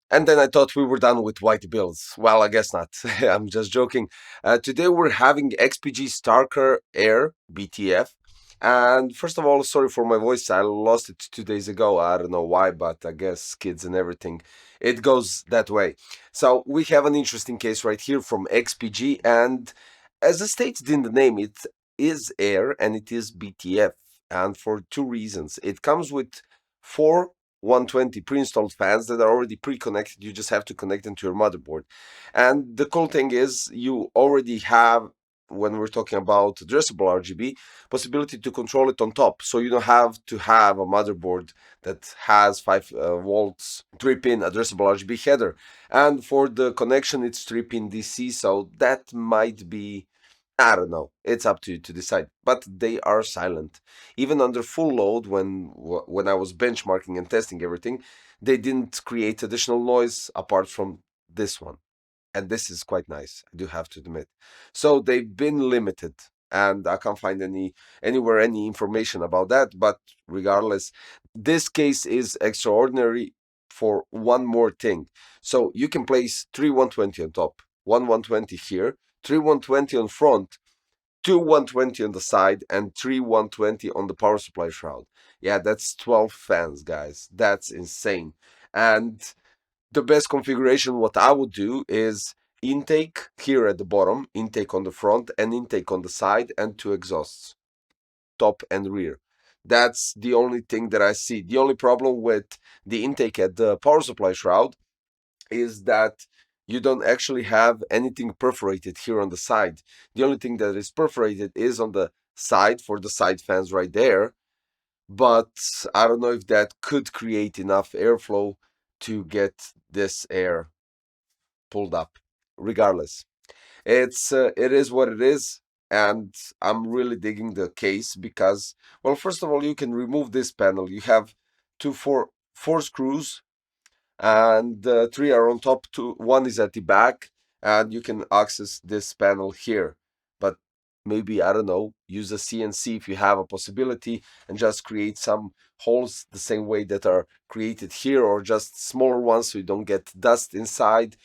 And then I thought we were done with white builds. Well, I guess not. I'm just joking. Today we're having XPG STARKER AIR BTF. And first of all, sorry for my voice. I lost it 2 days ago. I don't know why, but I guess kids and everything, it goes that way. So we have an interesting case right here from XPG. And as it states in the name, it is AIR and it is BTF. And for two reasons. It comes with four 120 pre-installed fans that are already pre-connected. You just have to connect them to your motherboard. And the cool thing is you already have, when we're talking about addressable RGB, possibility to control it on top. So you don't have to have a motherboard that has 5 volts 3-pin addressable RGB header. And for the connection, it's 3-pin DC. So that might be, I don't know. It's up to you to decide. But they are silent. Even under full load, when I was benchmarking and testing everything, they didn't create additional noise apart from this one. And this is quite nice, I do have to admit. So they've been limited, and I can't find anywhere any information about that. But regardless, this case is extraordinary for one more thing. So you can place three 120 on top, one 120 here, three 120 on front, two 120 on the side, and three 120 on the power supply shroud. Yeah, that's 12 fans, guys. That's insane. And the best configuration, what I would do is intake here at the bottom, intake on the front, and intake on the side, and two exhausts, top and rear. That's the only thing that I see. The only problem with the intake at the power supply shroud is that you don't actually have anything perforated here on the side. The only thing that is perforated is on the side for the side fans right there. But I don't know if that could create enough airflow to get this air pulled up. Regardless, it is what it is, and I'm really digging the case because, well, first of all, you can remove this panel. You have four screws, and three are on top. One is at the back, and you can access this panel here. But maybe, I don't know, use a CNC if you have a possibility, and just create some holes the same way that are created here, or just smaller ones so you don't get dust inside,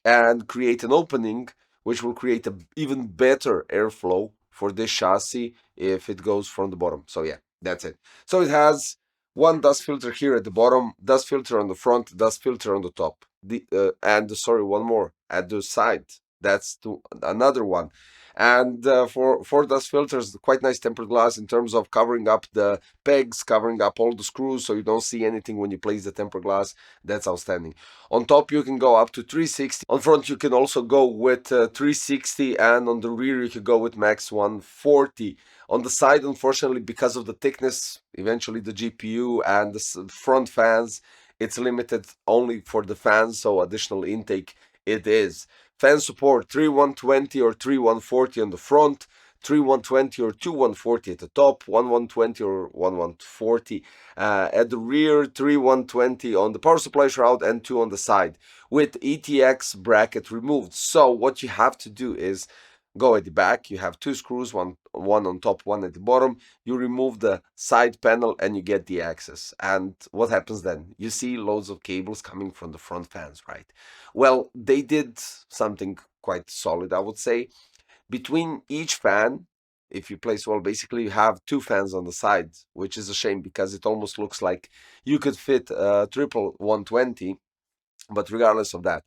and create an opening which will create a even better airflow for this chassis if it goes from the bottom. So yeah, that's it. So it has one dust filter here at the bottom, dust filter on the front, dust filter on the top. And sorry, one more at the side. That's another one. And for dust filters, quite nice tempered glass in terms of covering up the pegs, covering up all the screws, so you don't see anything when you place the tempered glass. That's outstanding. On top, you can go up to 360. On front, you can also go with 360, and on the rear, you can go with max 140. On the side, unfortunately, because of the thickness, eventually the GPU and the front fans, it's limited only for the fans, so additional intake it is. Fan support 3120 or 3140 on the front, 3120 or 2140 at the top, 1120 or 1140 at the rear, 3120 on the power supply shroud, and 2 on the side with ETX bracket removed. So what you have to do is go at the back. You have two screws, one on top, one at the bottom. You remove the side panel and you get the access. And what happens then? You see loads of cables coming from the front fans, right? Well, they did something quite solid, I would say. Between each fan, if you place, well, basically you have two fans on the side, which is a shame because it almost looks like you could fit a triple 120. But regardless of that,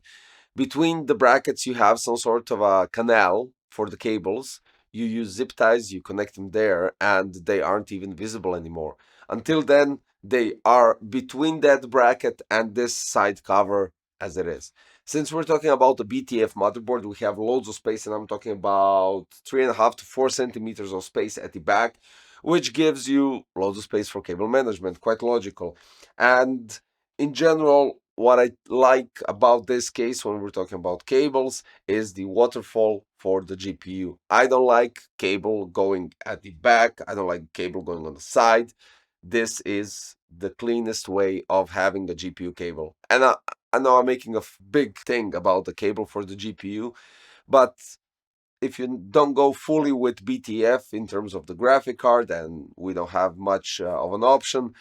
between the brackets, you have some sort of a canal for the cables. You use zip ties, you connect them there, and they aren't even visible anymore. Until then, they are between that bracket and this side cover as it is. Since we're talking about the BTF motherboard, we have loads of space, and I'm talking about 3.5 to 4 centimeters of space at the back, which gives you loads of space for cable management, quite logical. And in general, what I like about this case when we're talking about cables is the waterfall for the GPU. I don't like cable going at the back. I don't like cable going on the side. This is the cleanest way of having a GPU cable. And I know I'm making a big thing about the cable for the GPU, but if you don't go fully with BTF in terms of the graphic card, and we don't have much of an option,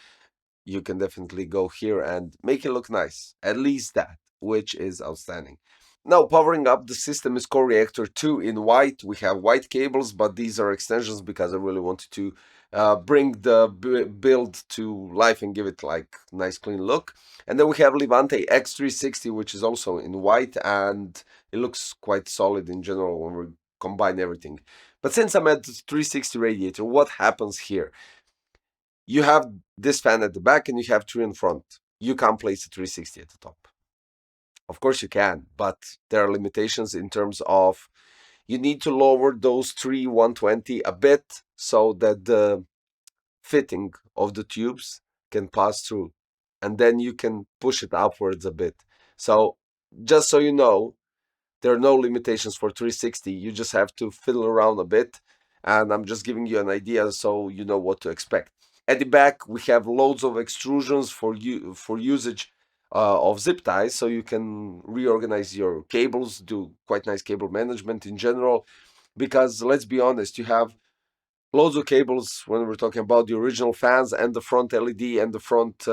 you can definitely go here and make it look nice. At least that. which is outstanding. Now, powering up the system is Core Reactor 2 in white. We have white cables, but these are extensions because I really wanted to bring the build to life and give it like nice clean look. And then we have Levante X360, which is also in white, and it looks quite solid in general when we combine everything. But since I'm at the 360 radiator, what happens here? You have this fan at the back and you have three in front. You can't place a 360 at the top. Of course you can, but there are limitations in terms of you need to lower those three 120 a bit so that the fitting of the tubes can pass through, and then you can push it upwards a bit. So just so you know, there are no limitations for 360. You just have to fiddle around a bit, and I'm just giving you an idea so you know what to expect. At the back, we have loads of extrusions for usage of zip ties, so you can reorganize your cables, do quite nice cable management in general. Because let's be honest, you have loads of cables when we're talking about the original fans and the front LED and the front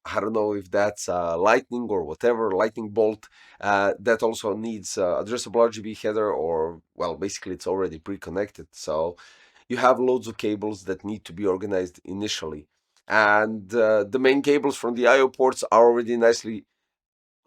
I don't know if that's lightning or whatever, lightning bolt. That also needs addressable RGB header, or, well, basically it's already pre-connected. So you have loads of cables that need to be organized initially. And the main cables from the IO ports are already nicely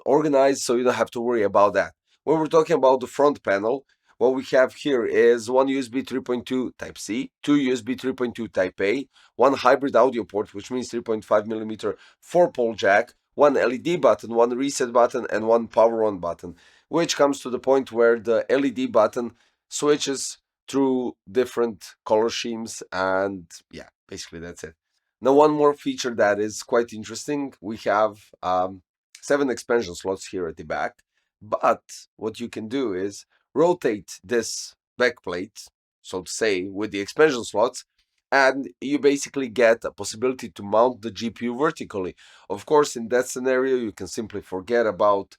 organized, so you don't have to worry about that. When we're talking about the front panel, what we have here is one USB 3.2 Type-C, two USB 3.2 Type-A, one hybrid audio port, which means 3.5 millimeter 4-pole jack, one LED button, one reset button, and one power on button, which comes to the point where the LED button switches through different color schemes, and yeah, basically that's it. Now, one more feature that is quite interesting, we have 7 expansion slots here at the back, but what you can do is rotate this backplate, so to say, with the expansion slots, and you basically get a possibility to mount the GPU vertically. Of course, in that scenario, you can simply forget about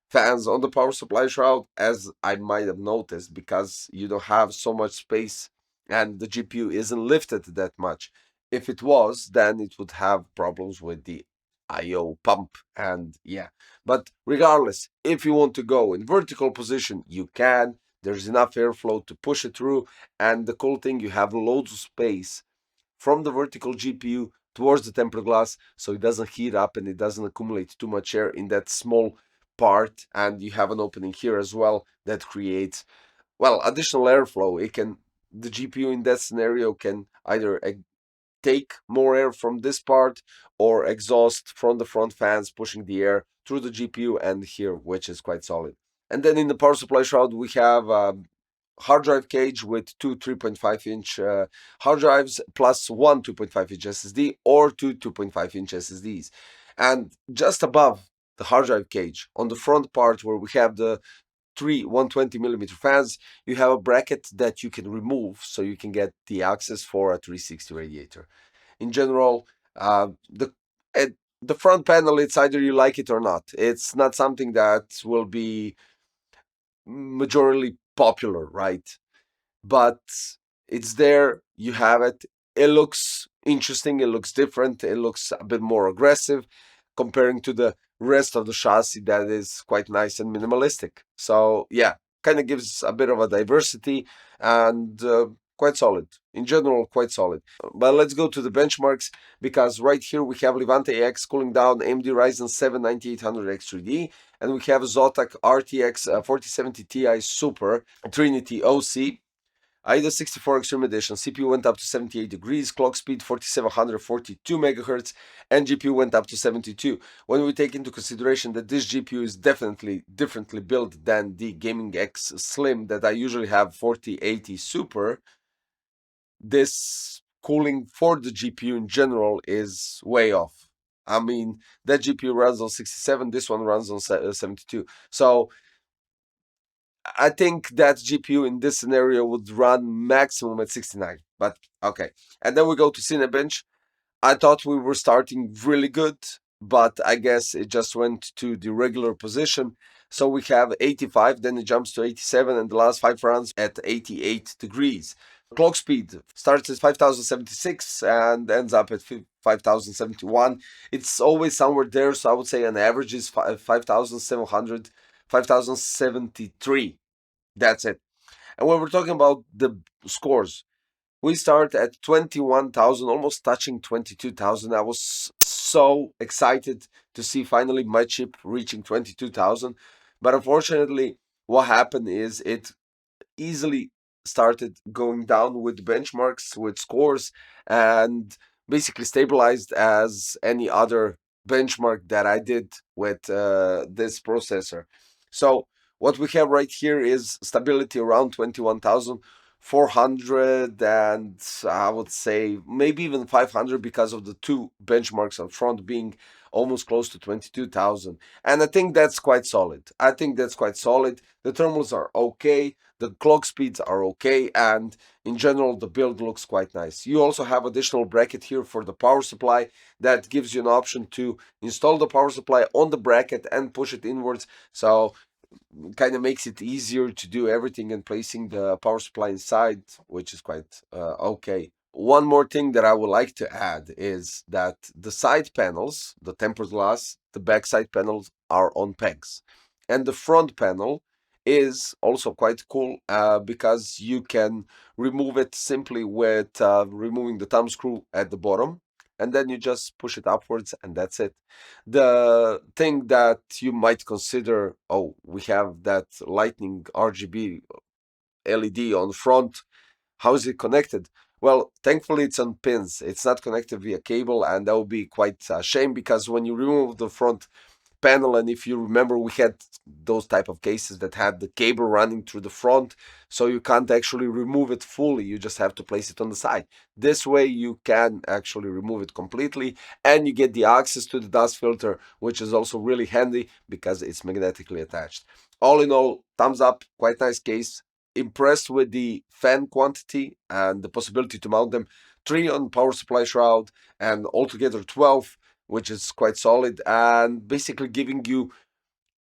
fans on the power supply shroud, as I might have noticed, because you don't have so much space and the GPU isn't lifted that much. If it was, then it would have problems with the IO pump, and yeah. But regardless, if you want to go in vertical position, you can. There's enough airflow to push it through, and the cool thing, you have loads of space from the vertical GPU towards the tempered glass, so it doesn't heat up and it doesn't accumulate too much air in that small part. And you have an opening here as well that creates, well, additional airflow. The GPU in that scenario can either take more air from this part or exhaust from the front fans, pushing the air through the GPU and here, which is quite solid. And then in the power supply shroud, we have hard drive cage with two 3.5-inch hard drives plus one 2.5-inch SSD or two 2.5-inch SSDs. And just above the hard drive cage, on the front part where we have the three 120 millimeter fans, you have a bracket that you can remove so you can get the access for a 360 radiator. In general, the front panel, it's either you like it or not. It's not something that will be majorly popular, right? But it's there, you have it. It looks interesting, it looks different, it looks a bit more aggressive comparing to the rest of the chassis that is quite nice and minimalistic. So yeah, kind of gives a bit of a diversity, and quite solid. In general, quite solid. But let's go to the benchmarks, because right here we have Levante X cooling down AMD Ryzen 7 9800X3D, and we have Zotac RTX 4070 Ti Super Trinity OC. AIDA 64 Extreme Edition, CPU went up to 78 degrees, clock speed 4742 MHz, and GPU went up to 72. When we take into consideration that this GPU is definitely differently built than the Gaming X Slim that I usually have 4080 Super, this cooling for the GPU in general is way off. I mean, that GPU runs on 67, this one runs on 72. So I think that GPU in this scenario would run maximum at 69, but okay. And then we go to Cinebench. I thought we were starting really good, but I guess it just went to the regular position. So we have 85, then it jumps to 87, and the last 5 runs at 88 degrees. Clock speed starts at 5076 and ends up at 5071. It's always somewhere there, so I would say an average is 5700, 5073. That's it. And when we're talking about the scores, we start at 21,000, almost touching 22,000. I was so excited to see finally my chip reaching 22,000. But unfortunately, what happened is it easily started going down with benchmarks, with scores, and basically stabilized as any other benchmark that I did with this processor. So what we have right here is stability around 21,400, and I would say maybe even 500 because of the two benchmarks up front being almost close to 22,000. And I think that's quite solid. I think that's quite solid. The thermals are okay, the clock speeds are okay, and in general the build looks quite nice. You also have additional bracket here for the power supply that gives you an option to install the power supply on the bracket and push it inwards, so kind of makes it easier to do everything and placing the power supply inside, which is quite okay. One more thing that I would like to add is that the side panels, the tempered glass, the back side panels are on pegs. And the front panel is also quite cool because you can remove it simply with removing the thumb screw at the bottom. And then you just push it upwards and that's it. The thing that you might consider, oh, we have that lightning RGB LED on front. How is it connected? Well, thankfully it's on pins. It's not connected via cable, and that would be quite a shame because when you remove the front panel, and if you remember, we had those type of cases that had the cable running through the front, so you can't actually remove it fully. You just have to place it on the side. This way you can actually remove it completely, and you get the access to the dust filter, which is also really handy because it's magnetically attached. All in all, thumbs up, quite nice case. Impressed with the fan quantity and the possibility to mount them 3 on power supply shroud and altogether 12, which is quite solid and basically giving you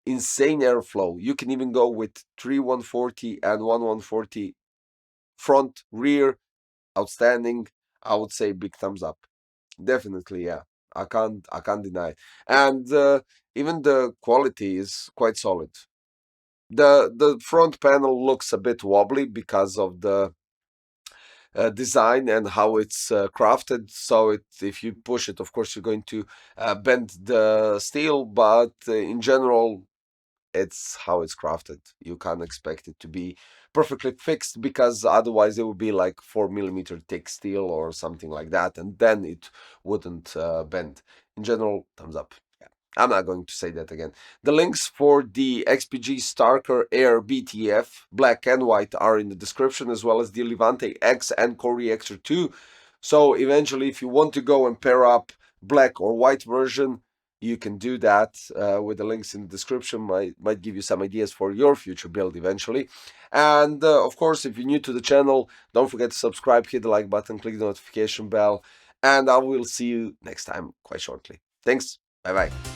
insane airflow. You can even go with 3 140 and 1 140 front, rear, outstanding. I would say big thumbs up. Definitely, yeah. I can't deny it. And even the quality is quite solid. The front panel looks a bit wobbly because of the design and how it's crafted. So if you push it, of course, you're going to bend the steel, but in general, it's how it's crafted. You can't expect it to be perfectly fixed because otherwise it would be like 4 millimeter thick steel or something like that, and then it wouldn't bend. In general, thumbs up. I'm not going to say that again. The links for the XPG STARKER AIR BTF, black and white, are in the description, as well as the Levante X and Core Reactor 2. So eventually, if you want to go and pair up black or white version, you can do that with the links in the description. Might give you some ideas for your future build eventually. And of course, if you're new to the channel, don't forget to subscribe, hit the like button, click the notification bell, and I will see you next time quite shortly. Thanks. Bye bye.